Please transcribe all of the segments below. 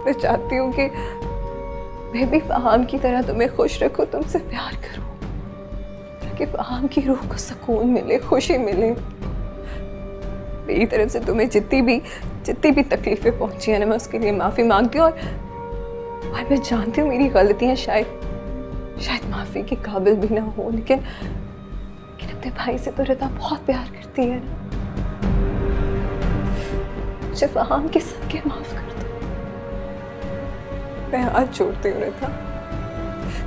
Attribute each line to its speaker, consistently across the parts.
Speaker 1: मैं चाहती हूँ कि मैं भी फहाम की तरह तुम्हें खुश रखूं, तुमसे प्यार करूं, ताकि फहाम की रूह को सुकून मिले, खुशी मिले। मेरी तरफ से तुम्हें जितनी भी तकलीफें पहुंची है ना, मैं उसके लिए माफी मांगती हूँ। और मैं जानती हूँ मेरी गलतियां शायद माफी के काबिल भी ना हो, लेकिन अपने भाई से तो रिता बहुत प्यार करती है ना। मुझे फहाम के सबके माफ कर दो। मैं हाथ जोड़ती हूँ रिता,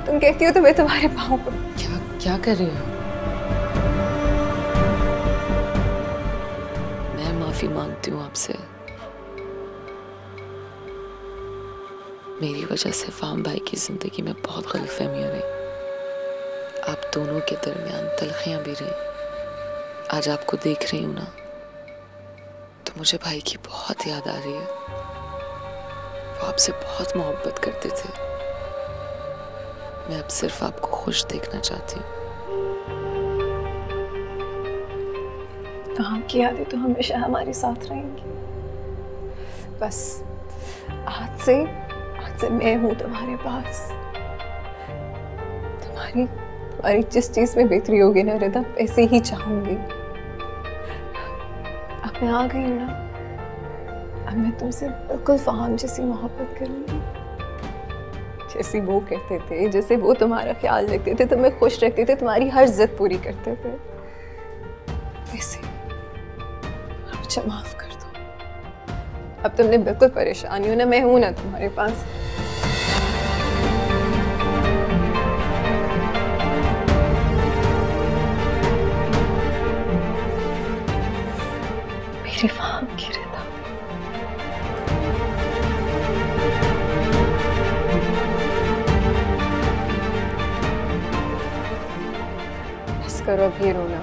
Speaker 1: तुम कहती हो तो मैं तुम्हारे पाँव पर।
Speaker 2: क्या कर रही हो? मैं माफी मांगती हूँ आपसे। मेरी वजह से फहाम भाई की जिंदगी में बहुत गलतफहमियां रही, आप दोनों के दरमियान तलखियां भी रही। आज आपको देख रही हूं ना, तो मुझे भाई की बहुत याद आ रही है। वो आपसे बहुत मोहब्बत करते थे। मैं अब सिर्फ आपको खुश देखना चाहती हूँ।
Speaker 1: फहाम की यादें तो हमेशा हमारे साथ रहेंगी। बस आज से मैं हूँ तुम्हारे पास। तुम्हारी जिस चीज में बेहतरी होगी ना रिता, ऐसे ही चाहूंगी। अब मैं आ गई हूँ ना, अब मैं तुमसे बिल्कुल फहाम जैसी मोहब्बत करूंगी, जैसी वो कहते थे, जैसे वो तुम्हारा ख्याल रखते थे, तुम्हें खुश रखते थे, तुम्हारी हर जिद पूरी करते थे। वैसे मुझे माफ कर दो। अब तुमने बिल्कुल परेशानी हो ना, मैं हूं ना तुम्हारे पास। मेरे फहाम की रिता। बस करो अब ये रोना।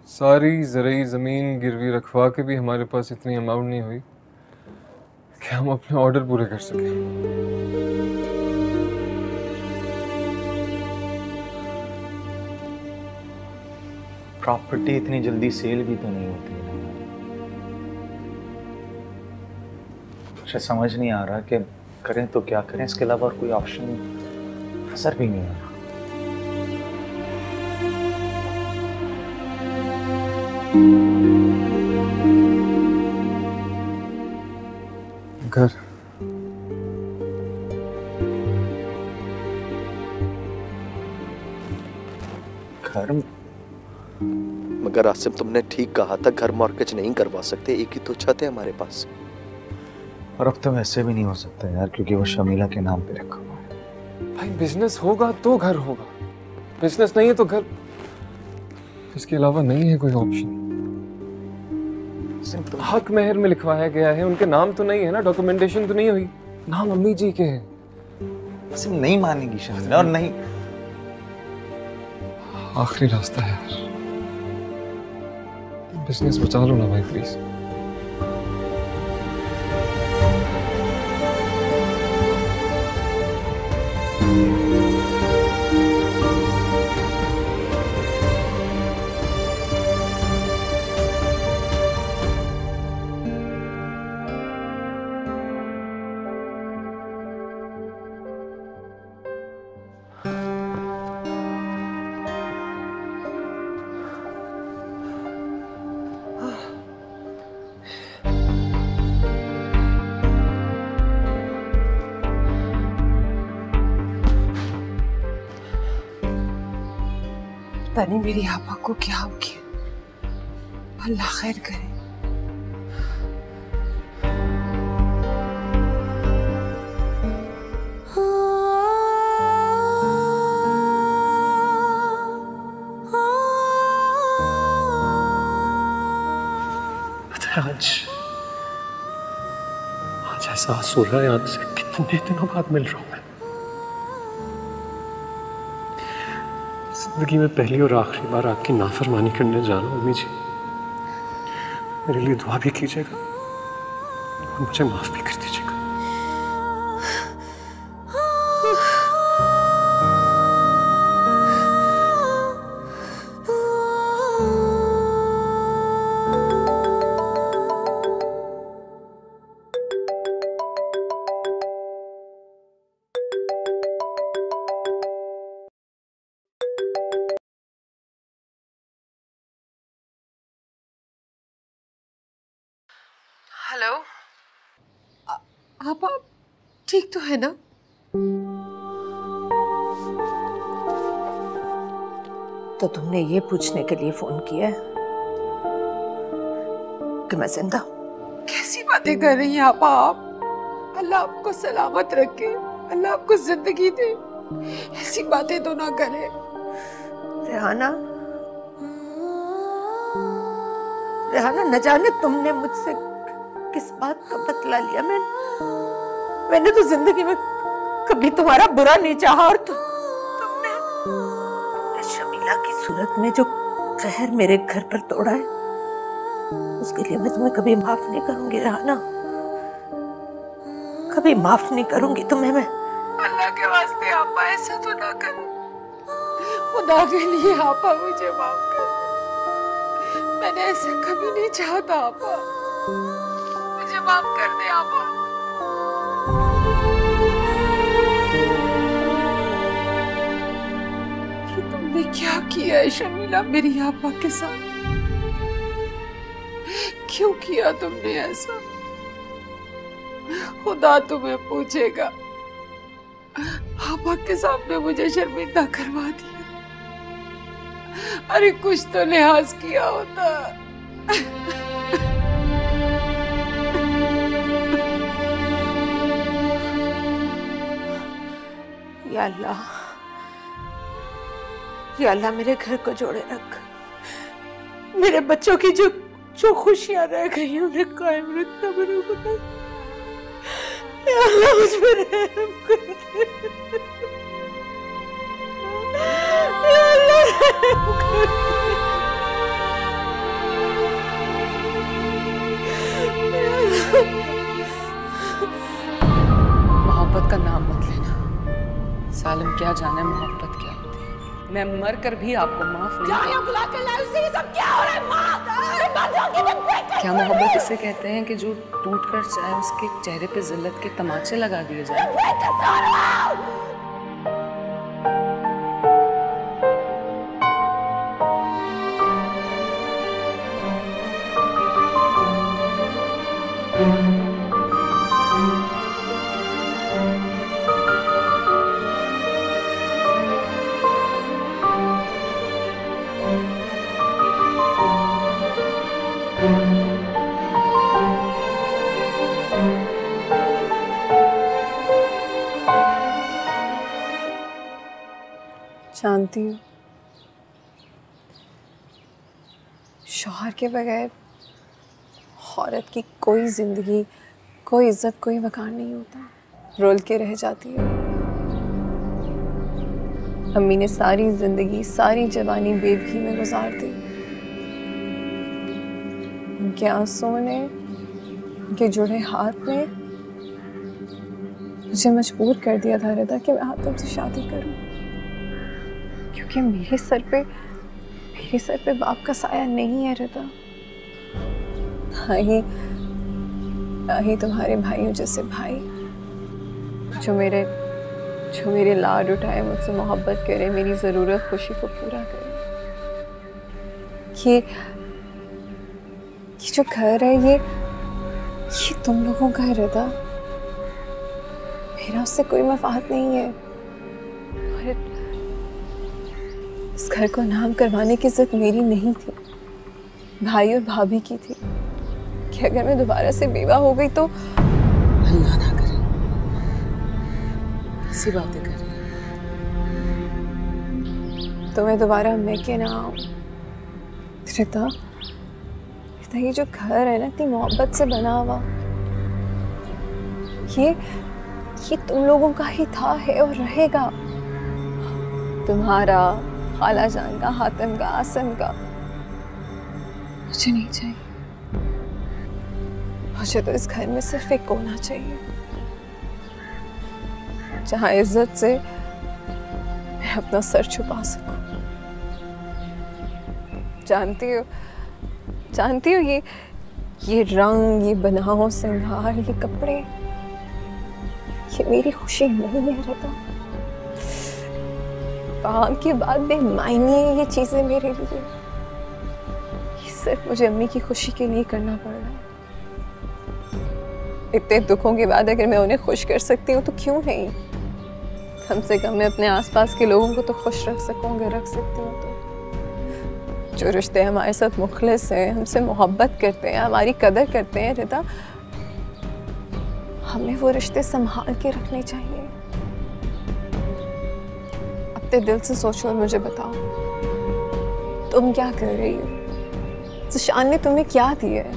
Speaker 3: सारी ज़रूरी ज़मीन गिरवी रखवा के भी हमारे पास इतनी अमाउंट नहीं हुई कि हम अपने ऑर्डर पूरे कर सकें।
Speaker 4: प्रॉपर्टी इतनी जल्दी सेल भी तो नहीं होती है। मुझे समझ नहीं आ रहा कि करें तो क्या करें, इसके अलावा और कोई ऑप्शन नजर भी नहीं आ रहा।
Speaker 3: घर
Speaker 5: मगर आसिम, तुमने ठीक कहा था, घर मॉर्गेज नहीं करवा सकते, एक ही तो छत है हमारे पास।
Speaker 4: और अब तो वैसे भी नहीं हो सकता यार, क्योंकि वो शमीला के नाम पे रखा हुआ है।
Speaker 3: भाई बिजनेस होगा तो घर होगा, बिजनेस नहीं है तो घर। इसके अलावा नहीं है कोई ऑप्शन। हक मेहर में लिखवाया गया है, उनके नाम तो नहीं है ना, डॉक्यूमेंटेशन तो नहीं हुई, नाम अम्मी जी के हैं।
Speaker 4: सिम नहीं मानेगी शमीला, और नहीं।
Speaker 3: आखिरी रास्ता है यार, बिजनेस बचा लो ना भाई प्लीज।
Speaker 1: पता नहीं मेरी आपा को क्या हो गया, अल्लाह खैर करे।
Speaker 6: आज एहसास हो रहा है, आज से कितने दिनों बाद मिल रहा हूं मैं। जिंदगी में पहली और आखिरी बार आपकी नाफरमानी करने जा रहा हूं अम्मी जी। मेरे लिए दुआ भी कीजिएगा और मुझे माफ भी कर दीजिएगा।
Speaker 7: आप ठीक तो है ना?
Speaker 8: तो तुमने ये पूछने के लिए फोन किया है कि मैं जिंदा?
Speaker 7: कैसी बातें कर रही हैं आप? अल्लाह आपको सलामत रखे, अल्लाह आपको जिंदगी दे, ऐसी बातें तो ना करें।
Speaker 8: रेहाना, रेहाना, न जाने तुमने मुझसे किस बात का बदला लिया। मैंने तो जिंदगी में कभी तुम्हारा बुरा नहीं चाहा, और तुमने शमीला की सूरत में जो कहर मेरे घर पर तोड़ा है, उसके लिए मैं तुम्हें कभी माफ नहीं करूंगी रेहाना, कभी माफ नहीं करूंगी तुम्हें मैं।
Speaker 7: अल्लाह के वास्ते आपा ऐसा तो ना करो, खुदा के लिए आपा मुझे माफ कर। मैंने ऐसा कभी नहीं चाहता आपा, मुझे माफ कर दे आपा। ये तुमने क्या किया है शमीला मेरी आपा के साथ? क्यों किया तुमने ऐसा? खुदा तुम्हें पूछेगा। आपा के सामने मुझे शर्मिंदा करवा दिया। अरे कुछ तो लिहाज किया होता।
Speaker 8: या अल्लाह, या अल्लाह मेरे घर को जोड़े रख, मेरे बच्चों की जो खुशियां रह गई उन्हें कायम रखना मेरे खुदा। या अल्लाह मुझ पर रहम कर। या अल्लाह रहम कर।
Speaker 2: मोहब्बत का नाम मत लेना। सालिम क्या जाने मोहब्बत क्या होती है। मैं मर कर भी आपको माफ नहीं क्या मोहब्बत इसे कहते हैं कि जो टूट कर चाहे उसके चेहरे पे जिल्लत के तमाचे लगा दिए जाए।
Speaker 1: जानती हूँ शौहर के बगैर औरत की कोई जिंदगी, कोई इज्जत, कोई वकार नहीं होता, रोल के रह जाती है। अम्मी ने सारी जिंदगी, सारी जवानी बेवकी में गुजार दी। उनके आंसुओं ने, उनके जुड़े हाथ ने मुझे मजबूर कर दिया था रिदा कि मैं हातिम से शादी करूं, क्योंकि मेरे सर पे बाप का साया नहीं है रिदा। ना ही तुम्हारे भाइयों जैसे भाई जो मेरे लाड उठाए, मुझसे मोहब्बत करे, मेरी ज़रूरत खुशी को पूरा करे। ये जो घर है ये तुम लोगों का है रिदा, मेरा उससे कोई मफाद नहीं है। और इस घर को नाम करवाने की जिद मेरी नहीं थी, भाई और भाभी की थी कि अगर मैं दोबारा से बेवा हो गई तो
Speaker 2: अल्लाह ना करे, ऐसी बातें कर।
Speaker 1: तो मैं दोबारा मैके ना आऊं। रिता, ये जो घर है ना, इतनी मोहब्बत से बना हुआ, ये तुम लोगों का ही था, है और रहेगा। तुम्हारा, खाला जान का, हातिम का, आसिम का। मुझे नहीं चाहिए। मुझे तो इस घर में सिर्फ एक कोना चाहिए जहां इज्जत से मैं अपना सर छुपा सकूं। जानती हो ये रंग, ये बनाओ सिंगार, ये कपड़े, ये मेरी खुशी नहीं है रिता। काम के बाद बेमायने है ये चीजें मेरे लिए। ये सिर्फ मुझे अम्मी की खुशी के लिए करना पड़ रहा है। इतने दुखों के बाद अगर मैं उन्हें खुश कर सकती हूँ तो क्यों नहीं? कम से कम मैं अपने आसपास के लोगों को तो खुश रख सकूँ अगर रख सकती हूँ तो। जो रिश्ते हमारे साथ मुखलिस हैं, हमसे मोहब्बत करते हैं, हमारी कदर करते हैं रिदा, हमें वो रिश्ते संभाल के रखने चाहिए। अपने दिल से सोचो और मुझे बताओ, तुम क्या कर रही हो? ज़िशान ने तुम्हें क्या दिया है?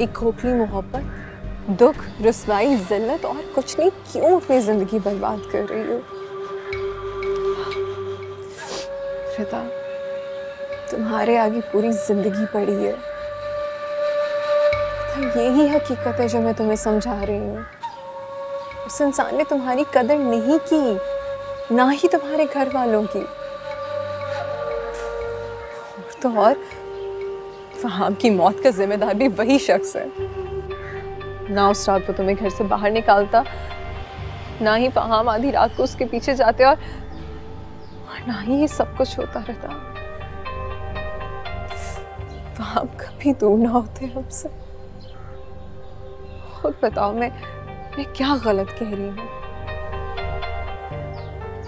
Speaker 1: एक खोखली मोहब्बत, दुख, रुसवाई, जिल्लत और कुछ नहीं। क्यों अपनी जिंदगी बर्बाद कर रही हो? रिदा, तुम्हारे आगे पूरी जिंदगी पड़ी है। यही हकीकत है जो मैं तुम्हें समझा रही हूँ। उस इंसान ने तुम्हारी कदर नहीं की, ना ही तुम्हारे घर वालों की। तो और फहाम की मौत का जिम्मेदार भी वही शख्स है। ना उस रात वो तुम्हें घर से बाहर निकालता, ना ही फहाम आधी रात को उसके पीछे जाते, और ना ही ये सब कुछ होता रहता। फहाम कभी दूर ना होते हमसे। खुद बताओ, मैं क्या गलत कह रही हूँ?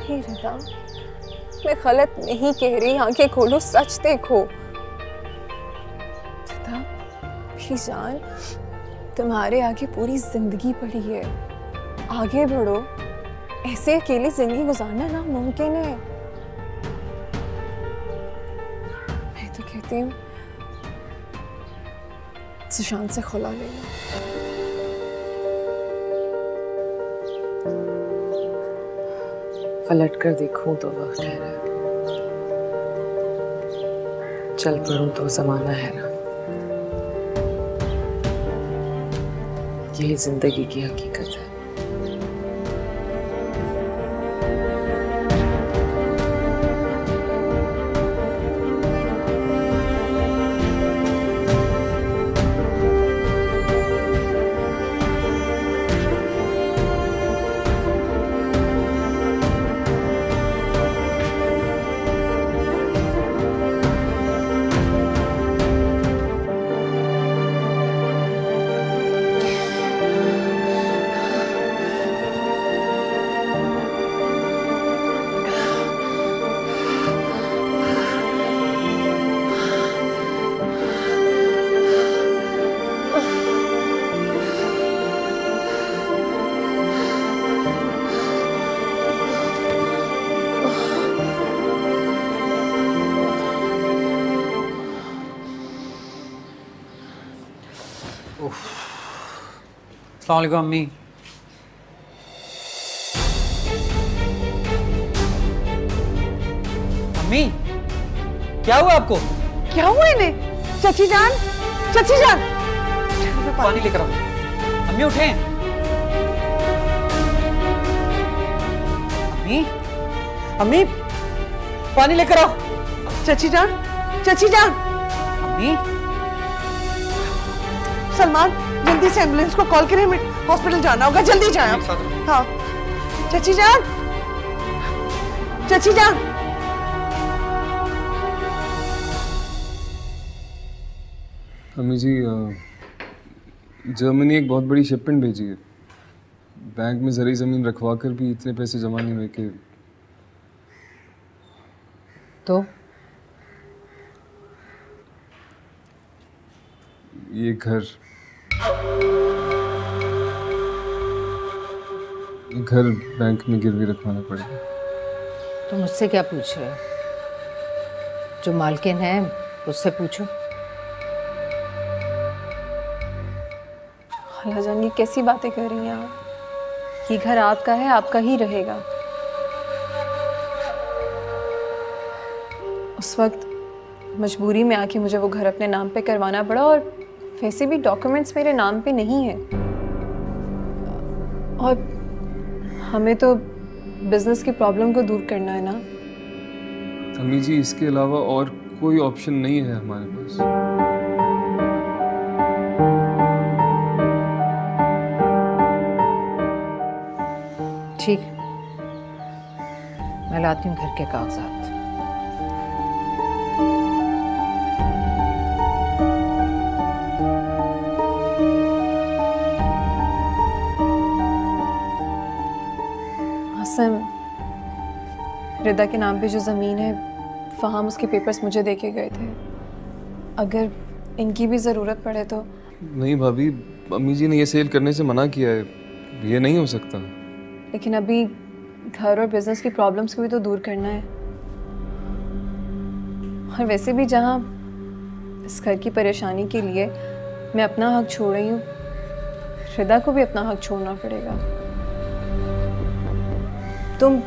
Speaker 1: हे रिदा, मैं गलत नहीं कह रही। आंखें खोलो, सच देखो। रिदा, मेरी जान, तुम्हारे आगे पूरी जिंदगी पड़ी है। आगे बढ़ो। ऐसे अकेली जिंदगी गुजारना नामुमकिन है। मैं तो कहती हूँ ज़िशान से खुला ले लो।
Speaker 2: पलट कर देखूं तो वक्त ठहरा, चल पड़ूं तो जमाना है ना। यही जिंदगी की हकीकत है।
Speaker 9: अस्सलाम वालेकुम अम्मी। अम्मी, क्या हुआ आपको?
Speaker 8: क्या हुआ इन्हें? चाची जान, चाची जान,
Speaker 9: पानी लेकर आओ। अम्मी उठें। अम्मी, अम्मी, पानी लेकर आओ।
Speaker 8: चाची जान, चाची जान।
Speaker 9: अम्मी,
Speaker 8: सलमान, जल्दी से एम्बुलेंस को कॉल करें, हमें हॉस्पिटल जाना होगा। जल्दी जाएं आप। हाँ, चाची जान, चाची जान।
Speaker 3: अम्मी जी, जर्मनी एक बहुत बड़ी शिपमेंट भेजी है। बैंक में जरी जमीन रखवा कर भी इतने पैसे जमा नहीं हुए कि
Speaker 8: तो
Speaker 3: ये घर बैंक में गिरवी रखवाना पड़ेगा।
Speaker 8: तुम मुझसे क्या पूछ रहे हो? जो मालकिन है उससे पूछो।
Speaker 1: खाला जान, ये कैसी बातें कर रही हैं आप? ये घर आपका है, आपका ही रहेगा। उस वक्त मजबूरी में आके मुझे वो घर अपने नाम पे करवाना पड़ा, और वैसे भी डॉक्यूमेंट्स मेरे नाम पे नहीं है। और हमें तो बिजनेस की प्रॉब्लम को दूर करना है ना।
Speaker 3: अम्मी जी, इसके अलावा और कोई ऑप्शन नहीं है हमारे पास।
Speaker 8: ठीक, मैं लाती हूँ घर के कागजात।
Speaker 1: रिदा के नाम पे जो ज़मीन है फ़हाम उसके पेपर्स मुझे देके गए थे। अगर इनकी भी ज़रूरत पड़े तो।
Speaker 3: नहीं भाभी, अम्मी जी ने ये सेल करने से मना किया है, ये नहीं हो सकता।
Speaker 1: लेकिन अभी घर और बिजनेस की प्रॉब्लम्स को भी तो दूर करना है। और वैसे भी जहाँ इस घर की परेशानी के लिए मैं अपना हक छोड़ रही हूँ, रिदा को भी अपना हक छोड़ना पड़ेगा। तुम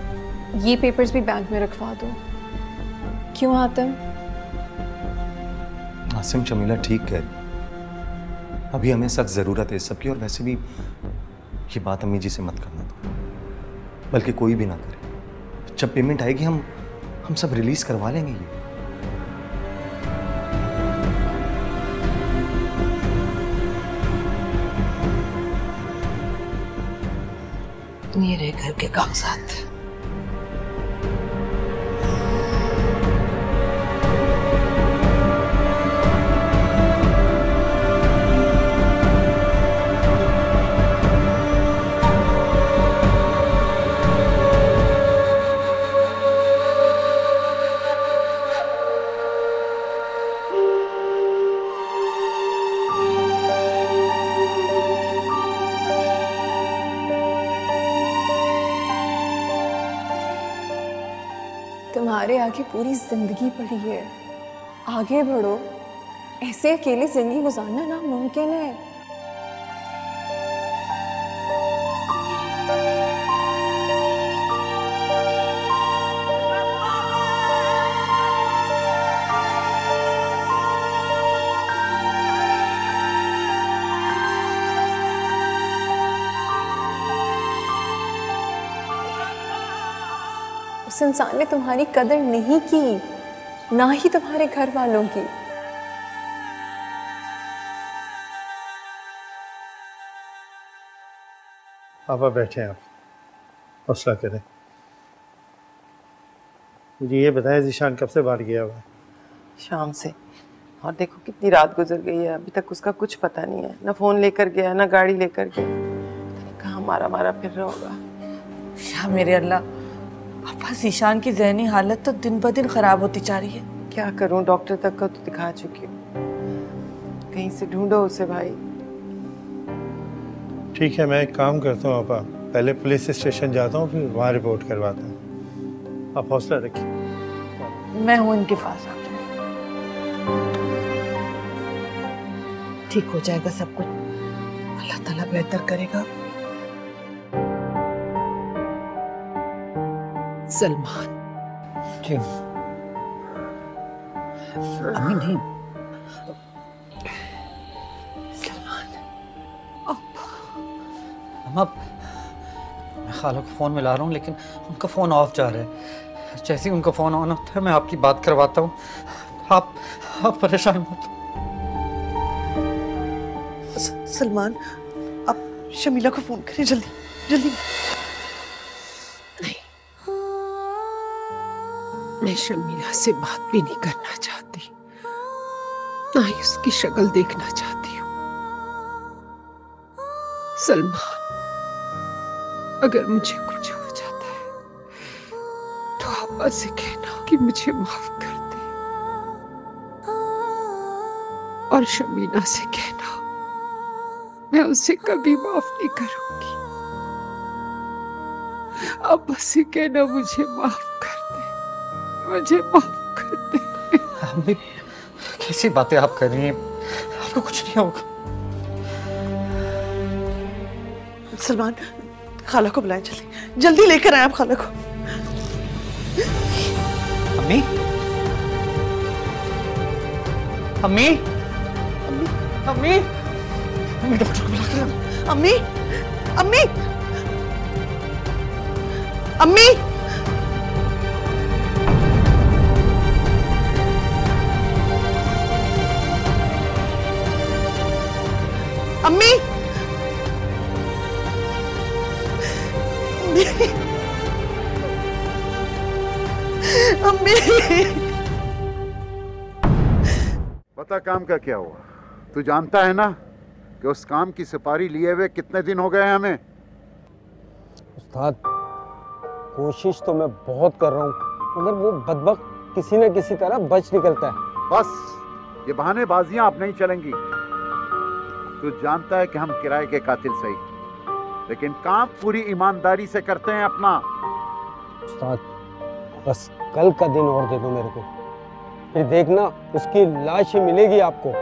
Speaker 1: ये पेपर्स भी बैंक में रखवा दो। क्यों आतिम?
Speaker 4: आसिम, शमीला ठीक कह रही। अभी हमें सख्त ज़रूरत है इस सब की, और वैसे भी ये बात अम्मी जी से मत करना तो, बल्कि कोई भी ना करे। जब पेमेंट आएगी हम सब रिलीज करवा लेंगे ये।
Speaker 8: मेरे घर के कागजात।
Speaker 1: तुम्हारे आगे पूरी जिंदगी पड़ी है, आगे बढ़ो। ऐसे अकेले जिंदगी गुजारना नामुमकिन है। उस इंसान ने तुम्हारी कदर नहीं की, ना ही तुम्हारे घर वालों की।
Speaker 10: पापा बैठे हैं, आप हौसला करें। मुझे ये बताया ज़ीशान कब से बाहर गया हुआ है?
Speaker 7: शाम से, और देखो कितनी रात गुजर गई है, अभी तक उसका कुछ पता नहीं है। ना फोन लेकर गया, ना गाड़ी लेकर गया। कहाँ मारा मारा फिर रहा होगा।
Speaker 8: शाह मेरे अल्लाह, पापा ज़ीशान की ज़हनी हालत तो दिन ब दिन ख़राब होती जा रही है।
Speaker 7: क्या करूं, डॉक्टर तक का तो दिखा चुकी हूँ। कहीं से ढूंढो उसे भाई।
Speaker 10: ठीक है, मैं एक काम करता हूँ पापा, पहले पुलिस स्टेशन जाता हूँ, फिर वहाँ रिपोर्ट करवाता हूँ। आप हौसला रखिए।
Speaker 8: मैं हूँ इनके पास, ठीक हो जाएगा सब कुछ। अल्लाह ताला बेहतर करेगा।
Speaker 9: सलमान
Speaker 11: जी अम्मी नहीं।
Speaker 9: सलमान
Speaker 11: अम्मा, मैं खाला को फ़ोन मिला रहा हूँ, लेकिन उनका फ़ोन ऑफ जा रहा है। जैसे ही उनका फ़ोन ऑन होता है मैं आपकी बात करवाता हूँ। आप परेशान मत।
Speaker 8: सलमान, आप शमीला को फ़ोन करें जल्दी जल्दी।
Speaker 9: मैं शमीला से बात भी नहीं करना चाहती, ना ही उसकी शक्ल देखना चाहती हूँ। सलमान, अगर मुझे कुछ हो जाता है तो आपा से कहना कि मुझे माफ कर दे, और शमीला से कहना मैं उसे कभी माफ नहीं करूंगी। आपा से कहना मुझे माफ कर दे, मुझे माफ कर दे।
Speaker 11: अम्मी, कैसी बातें आप कर रही हैं? आपको कुछ नहीं होगा।
Speaker 8: सलमान, खाला को बुलाएं जल्दी जल्दी, लेकर आए आप खाला को।
Speaker 11: अम्मी, अम्मी, अम्मी, अम्मी, डॉक्टर को बुला।
Speaker 8: अम्मी, अम्मी, अम्मी, अम्मी, अम्मी,
Speaker 12: बता काम का क्या हुआ? तू जानता है ना कि उस काम की सुपारी लिए हुए कितने दिन हो गए हमें?
Speaker 3: उस्ताद,
Speaker 13: कोशिश तो मैं बहुत कर रहा हूँ, मगर वो बदबख्त किसी न किसी तरह बच निकलता है।
Speaker 12: बस ये बहानेबाजियां अब नहीं चलेंगी। तू जानता है कि हम किराए के कातिल सही, लेकिन काम पूरी ईमानदारी से करते हैं अपना।
Speaker 13: उस्ताद, बस कल का दिन और दे दो मेरे को, फिर देखना उसकी लाश ही मिलेगी आपको।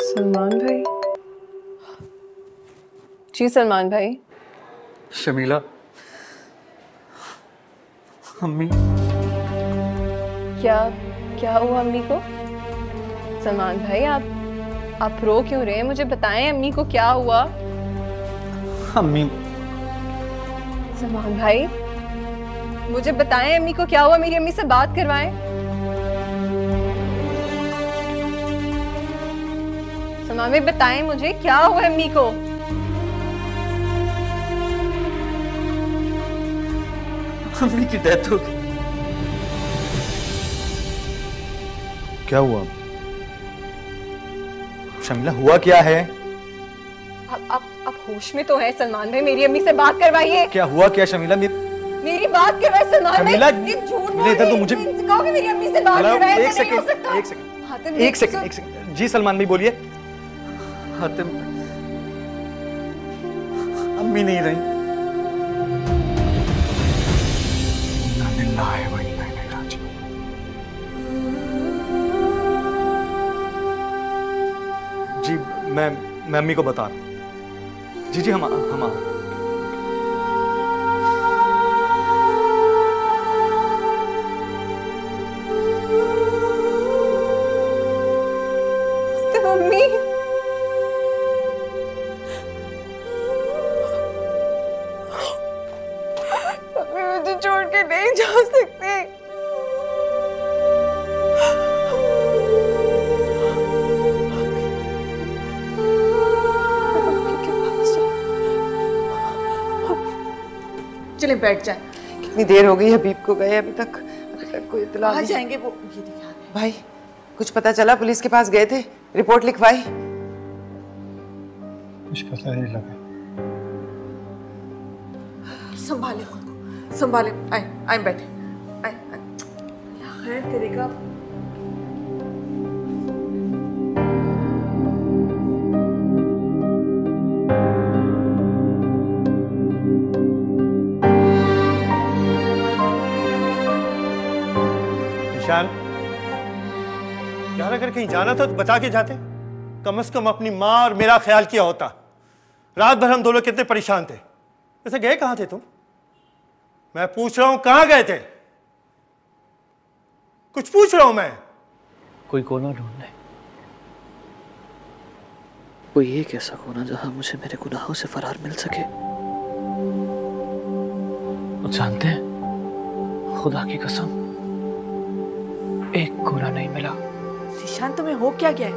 Speaker 1: सलमान भाई? जी सलमान भाई।
Speaker 11: शमीला, अम्मी।
Speaker 1: क्या हुआ अम्मी को? सलमान भाई आप रो क्यों रहे हैं? मुझे बताएं अम्मी को क्या हुआ?
Speaker 11: अम्मी।
Speaker 1: सलमान भाई मुझे बताएं अम्मी को क्या हुआ? मेरी अम्मी से बात करवाएं। सलमान भाई बताएं मुझे क्या हुआ अम्मी को?
Speaker 11: अम्मी की डेथ हो गई।
Speaker 4: क्या हुआ शमीला, हुआ क्या है?
Speaker 1: आप होश में तो है सलमान भाई? मेरी अम्मी से बात करवाइए।
Speaker 4: क्या हुआ क्या शमीला?
Speaker 1: मेरी बात करवाइए सलमान भाई। ये झूठ बोल रही है।
Speaker 4: मुझे
Speaker 1: कहो कि मेरी अम्मी से बात करवाइए।
Speaker 4: एक सेकंड जी सलमान भाई बोलिए।
Speaker 11: हातिम, अम्मी नहीं रही।
Speaker 4: जी मैं अम्मी को बता रहा हूँ। जी हम आ
Speaker 1: मम्मी मुझे छोड़ के नहीं जा सकती।
Speaker 8: चले बैठ जाए।
Speaker 7: कितनी देर हो गई हबीब को गए, अभी तक कोई इत्तला नहीं।
Speaker 8: आ जाएंगे वो।
Speaker 7: भाई कुछ पता चला? पुलिस के पास गए थे, रिपोर्ट लिखवाई?
Speaker 10: कुछ पता नहीं लगा।
Speaker 8: संभाले खुद को, संभाले। आए बैठे। आए क्या खैर करेगा?
Speaker 10: ईशान, यार अगर कहीं जाना था तो बता के जाते। कम से कम अपनी माँ और मेरा ख्याल किया होता। रात भर हम दोनों कितने परेशान थे। वैसे गए कहाँ थे तुम? मैं पूछ रहा हूं कहाँ गए थे? कुछ पूछ रहा हूं मैं।
Speaker 6: कोई कोना ढूंढने, कोई एक ऐसा कोना जहां मुझे मेरे गुनाहों से फरार मिल सके। और जानते हैं, खुदा की कसम एक कोना नहीं मिला।
Speaker 8: ईशान तुम्हें हो क्या गया है?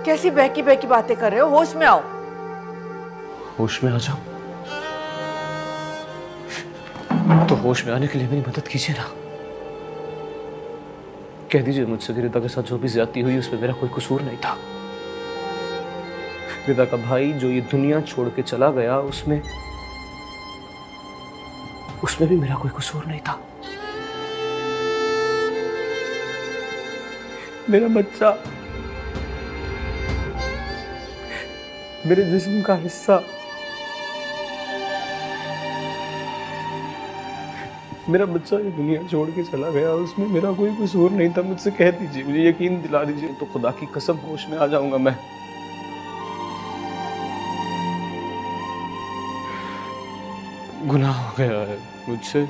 Speaker 8: कैसी बहकी बहकी बातें कर रहे हो? होश में आओ।
Speaker 6: होश में आ जाओ तो होश में आने के लिए मेरी मदद कीजिए ना। कह दीजिए मुझसे रिदा के साथ जो भी ज्यादती हुई उसमें मेरा कोई कसूर नहीं था। रिदा का भाई जो ये दुनिया छोड़ के चला गया उसमें भी मेरा कोई कसूर नहीं था। मेरा बच्चा, मेरे जिस्म का हिस्सा मेरा बच्चा ये दुनिया छोड़ के चला गया, उसमें मेरा कोई कसूर नहीं था। मुझसे कह दीजिए, मुझे यकीन दिला दीजिए, तो खुदा की कसम होश में आ जाऊंगा मैं। गुनाह हो गया है मुझसे।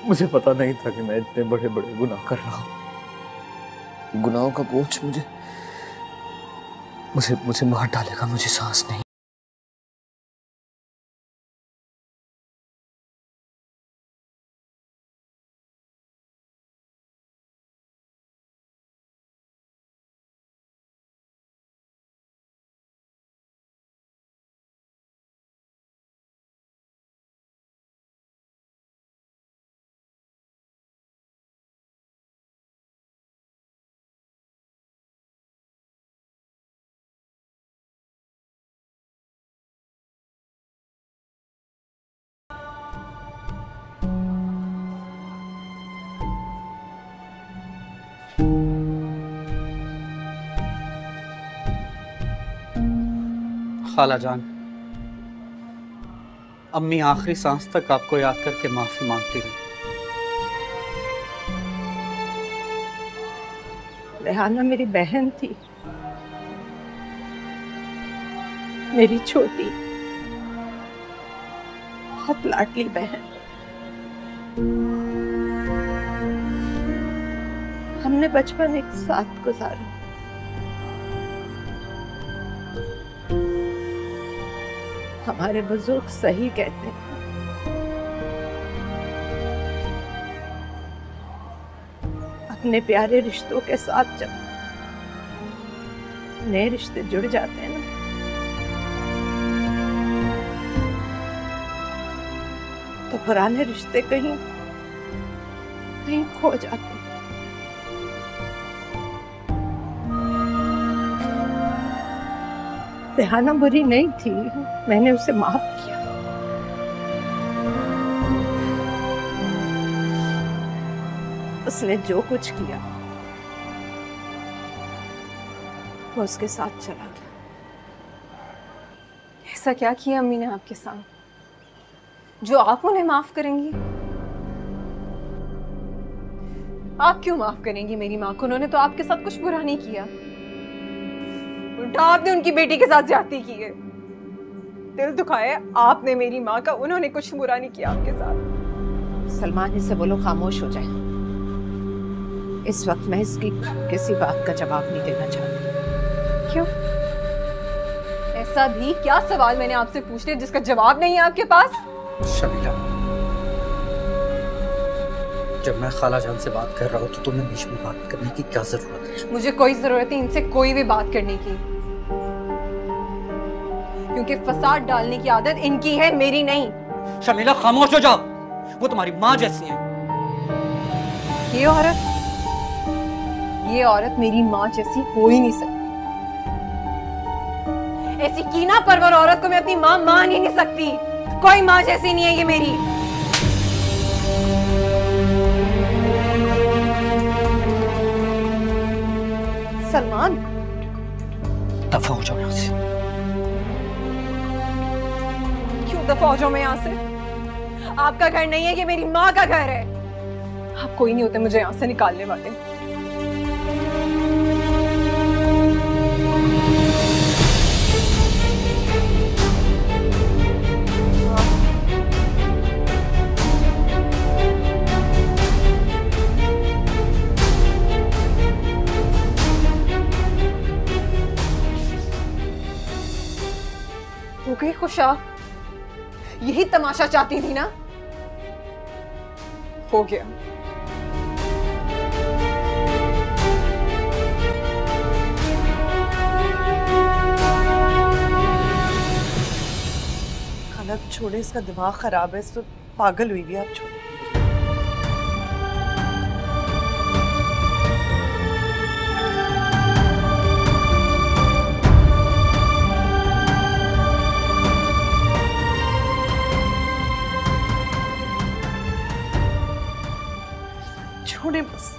Speaker 6: मुझे पता नहीं था कि मैं इतने बड़े बड़े गुनाह कर रहा हूँ। गुनाहों का बोझ मुझे मार डालेगा, मुझे सांस नहीं।
Speaker 11: खाला जान, अम्मी आखिरी सांस तक आपको याद करके माफी मांगती रही।
Speaker 8: रेहाना मेरी बहन थी, मेरी छोटी बहुत लाडली बहन। हमने बचपन एक साथ गुजारा। हमारे बुजुर्ग सही कहते हैं, अपने प्यारे रिश्तों के साथ जब नए रिश्ते जुड़ जाते हैं ना, तो पुराने रिश्ते कहीं कहीं खो जाते हैं। रेहाना बुरी नहीं थी, मैंने उसे माफ किया। उसने जो कुछ किया वो उसके साथ चला गया।
Speaker 1: ऐसा क्या किया अम्मी ने आपके साथ जो आप उन्हें माफ करेंगी? आप क्यों माफ करेंगी मेरी माँ को? उन्होंने तो आपके साथ कुछ बुरा नहीं किया, उल्टा आपने उनकी बेटी के साथ ज्यादती की है। दिल दुखाया आपने मेरी माँ का, उन्होंने कुछ बुरा नहीं किया आपके साथ।
Speaker 8: सलमान, इससे बोलो खामोश हो जाए। इस वक्त मैं इसकी किसी बात का जवाब नहीं देना चाहती।
Speaker 1: क्यों? ऐसा भी क्या सवाल मैंने आपसे पूछ लिया जिसका जवाब नहीं है आपके पास?
Speaker 11: शमीला, जब मैं खाला जान से बात कर रहा हूँ तो तुम्हें बीच में बात करने की क्या जरूरत है?
Speaker 1: मुझे कोई जरूरत नहीं इनसे कोई भी बात करने की, क्योंकि फसाद डालने की आदत इनकी है, मेरी नहीं।
Speaker 11: शमीला खामोश हो जाओ, वो तुम्हारी माँ जैसी है।
Speaker 1: ये औरत मेरी माँ जैसी हो ही नहीं सकती। ऐसी कीना परवर औरत को मैं अपनी माँ मान ही नहीं सकती। कोई माँ जैसी नहीं है ये मेरी।
Speaker 8: सलमान,
Speaker 11: दफा हो जाओ यहाँ से।
Speaker 1: क्यों दफा हो जाओ मैं यहाँ से? आपका घर नहीं है, ये मेरी माँ का घर है। आप कोई नहीं होते मुझे यहाँ से निकालने वाले। हो गई खुश आप? यही तमाशा चाहती थी ना? हो गया।
Speaker 8: खाला छोड़े, इसका दिमाग खराब है, इस वक्त पागल हुई भी। आप छोड़े। छोड़े बस।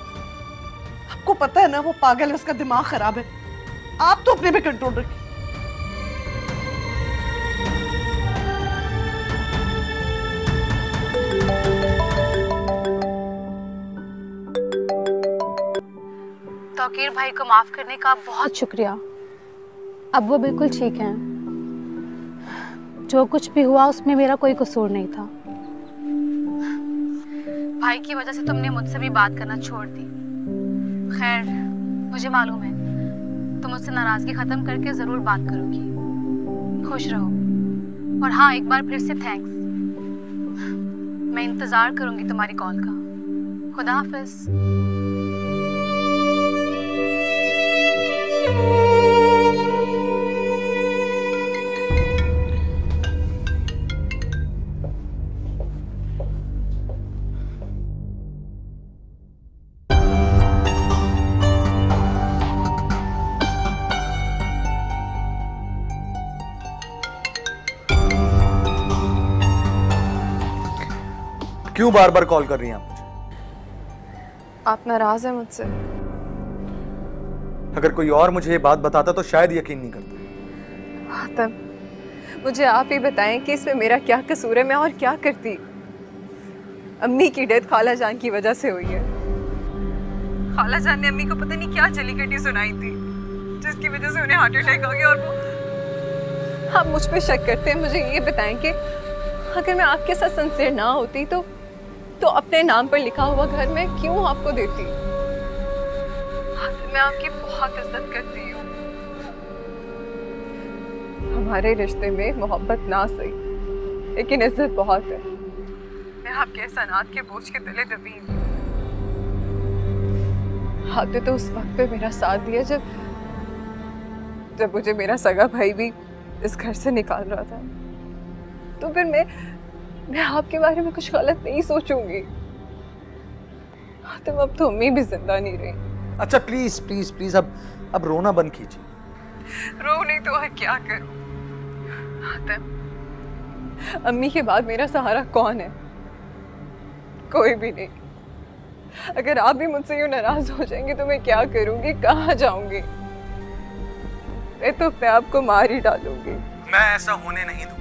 Speaker 8: आपको पता है ना वो पागल है, उसका दिमाग खराब है। आप तो अपने पे कंट्रोल रखिए।
Speaker 14: तौकीर भाई को माफ करने का बहुत शुक्रिया। अब वो बिल्कुल ठीक हैं। जो कुछ भी हुआ उसमें मेरा कोई कसूर नहीं था। भाई की वजह से तुमने मुझसे भी बात करना छोड़ दी। खैर, मुझे मालूम है तुम मुझसे नाराजगी खत्म करके जरूर बात करोगी। खुश रहो। और हाँ, एक बार फिर से थैंक्स। मैं इंतजार करूंगी तुम्हारी कॉल का। खुदा हाफिज।
Speaker 4: क्यों बार बार कॉल कर रही हैं आप मुझे?
Speaker 1: आप नाराज हैं मुझसे?
Speaker 4: अगर कोई और मुझे ये बात बताता तो शायद यकीन नहीं करता।
Speaker 1: आतम, मुझे आप ही बताएं कि इसमें मेरा क्या कसूर है? मैं और क्या करती? अम्मी की डेथ खाला जान की वजह से हुई है। खाला जान ने अम्मी को पता नहीं क्या जली कटी सुनाई थी, जिसकी वजह से उन्हें हार्ट अटैक आ गया। और वो आप मुझ पे शक करते हैं। मुझे ये बताएं कि अगर मैं आपके साथ सिंसियर ना होती तो अपने नाम पर लिखा हुआ घर मैं क्यों आपको देती? मैं आपकी बहुत इज्जत करती हूँ। हमारे रिश्ते में मोहब्बत ना सही, लेकिन इज्जत बहुत है। मैं आपके एहसानात के बोझ के तले दबी हूँ। आपने तो उस वक्त पे मेरा साथ दिया जब मुझे मेरा सगा भाई भी इस घर से निकाल रहा था। तो फिर मैं आपके बारे में कुछ गलत नहीं सोचूंगी। तुम अब तो अम्मी भी जिंदा नहीं रही।
Speaker 4: अच्छा प्लीज प्लीज प्लीज अब रोना बंद कीजिए।
Speaker 1: रो नहीं तो और क्या करूं? अम्मी के बाद मेरा सहारा कौन है? कोई भी नहीं। अगर आप भी मुझसे यूं नाराज हो जाएंगे तो मैं क्या करूंगी? कहाँ जाऊंगी? मैं तो अपने आप को मार ही डालूंगी।
Speaker 4: मैं ऐसा होने नहीं दूंगा।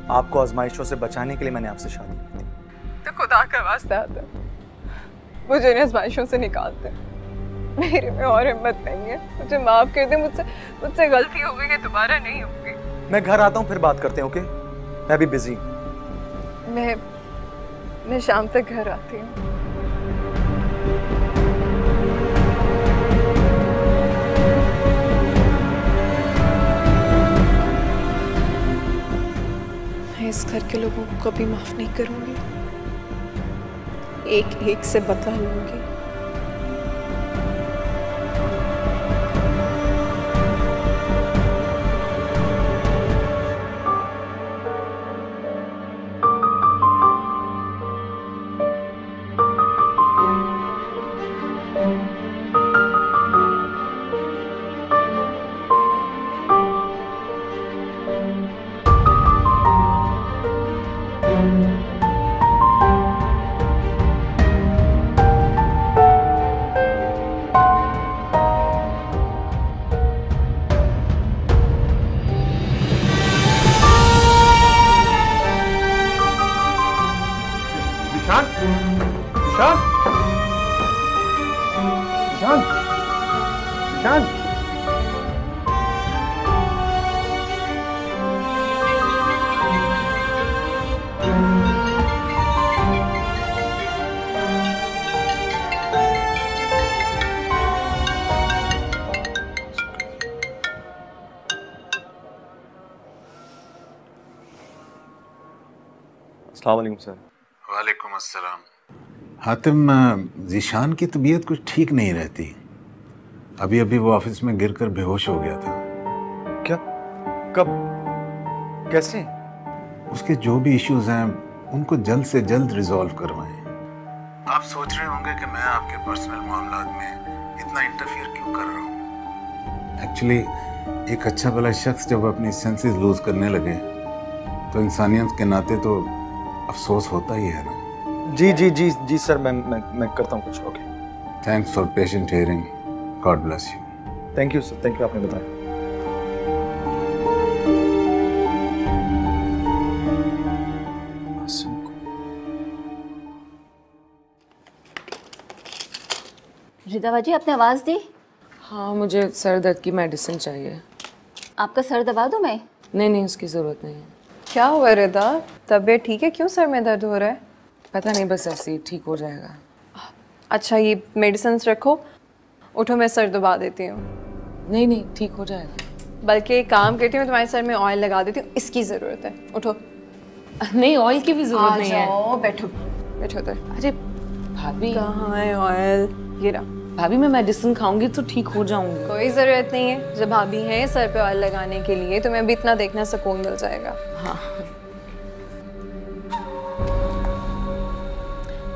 Speaker 4: आपको आजमाइशों से बचाने के लिए मैंने आपसे शादी की थी।
Speaker 1: तो खुदा का वास्ता आता, मुझे इन आजमाइशों से निकाल दे। मेरे में और हिम्मत नहीं है। मुझे माफ कर दे। मुझसे गलती हो गई है, दोबारा नहीं होगी।
Speaker 4: मैं घर आता हूँ, फिर बात करते हैं। ओके? मैं भी बिजी।
Speaker 1: मैं शाम तक घर आती हूँ। इस घर के लोगों को कभी माफ नहीं करूंगी। एक एक से बदला लूंगी।
Speaker 4: अस्सलाम सर।
Speaker 12: वालेकुम अस्सलाम। हातिम, ज़ीशान की तबीयत कुछ ठीक नहीं रहती। अभी अभी वो ऑफिस में गिरकर बेहोश हो गया था।
Speaker 4: क्या? कब? कैसे?
Speaker 12: उसके जो भी इश्यूज हैं उनको जल्द से जल्द रिजॉल्व करवाएं। आप सोच रहे होंगे कि मैं आपके पर्सनल मामलात में इतना इंटरफियर क्यों कर रहा हूँ। एक्चुअली एक अच्छा भला शख्स जब अपनी सेंसेस लूज करने लगे तो इंसानियत के नाते तो अफसोस होता ही है ना।
Speaker 4: जी जी जी जी सर, मैं करता हूँ कुछ। Okay,
Speaker 12: thanks for patient hearing. God bless you.
Speaker 4: Thank you sir, thank you, आपने बताया।
Speaker 15: रिदा बाजी, आपने आवाज़ दी?
Speaker 2: हाँ, मुझे सर दर्द की मेडिसिन चाहिए।
Speaker 15: आपका सर दबा दूँ मैं?
Speaker 2: नहीं, उसकी ज़रूरत नहीं है।
Speaker 1: क्या हुआ रिदा, तबीयत ठीक है? क्यों सर में दर्द हो रहा है?
Speaker 2: पता नहीं, बस ऐसे ही ठीक हो जाएगा।
Speaker 1: अच्छा, ये मेडिसिन रखो, उठो मैं सर दबा देती हूँ।
Speaker 2: नहीं, ठीक हो जाएगा।
Speaker 1: बल्कि एक काम करती हूँ, तुम्हारे सर में ऑयल लगा देती हूँ, इसकी ज़रूरत है। उठो।
Speaker 2: नहीं, ऑयल की भी ज़रूरत नहीं है।
Speaker 1: बैठो उधर।
Speaker 2: अरे भाभी,
Speaker 1: कहाँ है ऑयल? ये रहा।
Speaker 2: भाभी, मैं मेडिसिन खाऊंगी तो ठीक हो जाऊंगी।
Speaker 1: कोई ज़रूरत नहीं है, जब भाभी हैं सर पे ऑयल लगाने के लिए तुम्हें भी इतना देखना सुकून मिल जाएगा।
Speaker 2: हाँ,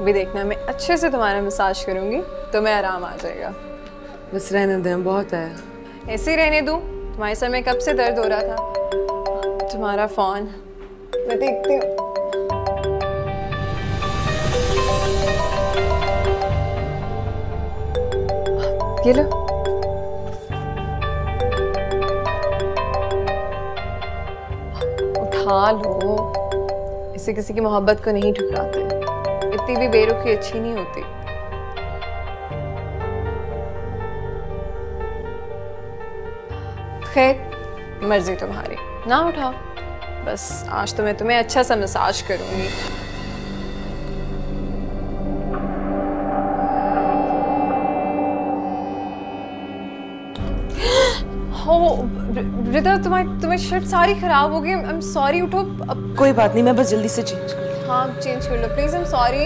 Speaker 1: भी देखना, मैं अच्छे से तुम्हारा मसाज करूंगी, तुम्हें आराम आ जाएगा।
Speaker 2: बस रहने दें, बहुत है।
Speaker 1: ऐसे ही रहने दूं? तुम्हारे सर में कब से दर्द हो रहा था? तुम्हारा फोन मैं देखती हूँ। ये लो। उठा लो, इसे किसी की मोहब्बत को नहीं ठुकराते, इतनी भी बेरुखी अच्छी नहीं होती। खैर, मर्जी तुम्हारी, ना उठाओ। बस आज तो मैं तुम्हें अच्छा सा मसाज करूंगी। रिदा, तुम्हारी शर्ट सारी खराब हो गई। I am sorry. उठो अब।
Speaker 2: कोई बात नहीं, मैं बस जल्दी से चेंज कर।
Speaker 1: हाँ, चेंज कर लो प्लीज। I am sorry.